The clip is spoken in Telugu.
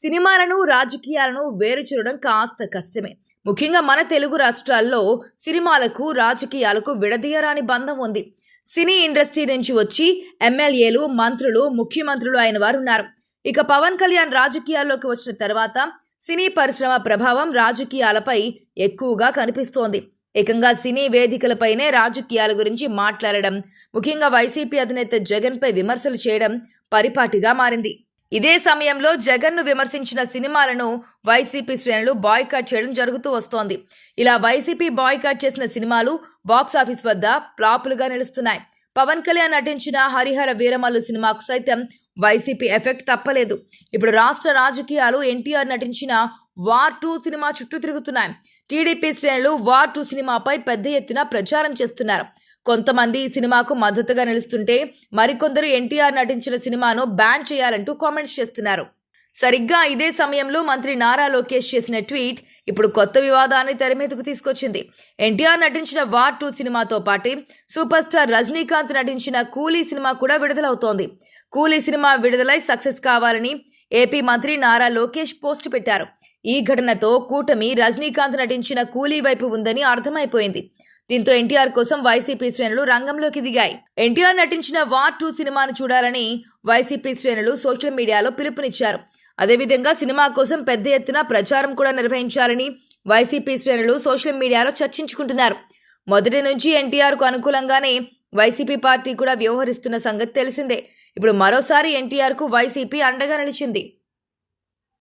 సినిమాలను రాజకీయాలను వేరు చూడడం కాస్త కష్టమే. ముఖ్యంగా మన తెలుగు రాష్ట్రాల్లో సినిమాలకు రాజకీయాలకు విడదీయరాని బంధం ఉంది. సినీ ఇండస్ట్రీ నుంచి వచ్చి ఎమ్మెల్యేలు, మంత్రులు, ముఖ్యమంత్రులు అయిన వారు ఉన్నారు. ఇక పవన్ కళ్యాణ్ రాజకీయాల్లోకి వచ్చిన తర్వాత సినీ పరిశ్రమ ప్రభావం రాజకీయాలపై ఎక్కువగా కనిపిస్తోంది. ఏకంగా సినీ వేదికలపైనే రాజకీయాల గురించి మాట్లాడడం, ముఖ్యంగా వైసీపీ అధినేత జగన్పై విమర్శలు చేయడం పరిపాటిగా మారింది. ఇదే సమయంలో జగన్ను విమర్శించిన సినిమాలను వైసీపీ శ్రేణులు బాయ్కాట్ చేయడం జరుగుతూ వస్తోంది. ఇలా వైసీపీ బాయ్కాట్ చేసిన సినిమాలు బాక్సాఫీస్ వద్ద ఫ్లాపులుగా నిలుస్తున్నాయి. పవన్ కళ్యాణ్ నటించిన హరిహర వీరమల్లు సినిమాకు సైతం వైసీపీ ఎఫెక్ట్ తప్పలేదు. ఇప్పుడు రాష్ట్ర రాజకీయాలు ఎన్టీఆర్ నటించిన వార్ 2 సినిమా చుట్టూ తిరుగుతున్నాయి. టీడీపీ శ్రేణులు వార్ 2 సినిమాపై పెద్ద ఎత్తున ప్రచారం చేస్తున్నారు. కొంతమంది ఈ సినిమాకు మద్దతుగా నిలుస్తుంటే మరికొందరు ఎన్టీఆర్ నటించిన సినిమాను బ్యాన్ చేయాలంటూ కామెంట్స్ చేస్తున్నారు. సరిగ్గా ఇదే సమయంలో మంత్రి నారా లోకేష్ చేసిన ట్వీట్ ఇప్పుడు కొత్త వివాదాన్ని తెరమీదకు తీసుకొచ్చింది. ఎన్టీఆర్ నటించిన వార్ 2 సినిమాతో పాటు సూపర్ స్టార్ రజనీకాంత్ నటించిన కూలీ సినిమా కూడా విడుదలవుతోంది. కూలీ సినిమా విడుదలై సక్సెస్ కావాలని ఏపీ మంత్రి నారా లోకేష్ పోస్ట్ పెట్టారు. ఈ ఘటనతో కూటమి రజనీకాంత్ నటించిన కూలీ వైపు ఉందని అర్థమైపోయింది. దీంతో ఎన్టీఆర్ కోసం వైసీపీ శ్రేణులు రంగంలోకి దిగాయి. ఎన్టీఆర్ నటించిన వార్ 2 సినిమాను చూడాలని వైసీపీ శ్రేణులు సోషల్ మీడియాలో పిలుపునిచ్చారు. అదేవిధంగా సినిమా కోసం పెద్ద ఎత్తున ప్రచారం కూడా నిర్వహించాలని వైసీపీ శ్రేణులు సోషల్ మీడియాలో చర్చించుకుంటున్నారు. మొదటి నుంచి ఎన్టీఆర్కు అనుకూలంగానే వైసీపీ పార్టీ కూడా వ్యవహరిస్తున్న సంగతి తెలిసిందే. ఇప్పుడు మరోసారి ఎన్టీఆర్కు వైసీపీ అండగా నిలిచింది.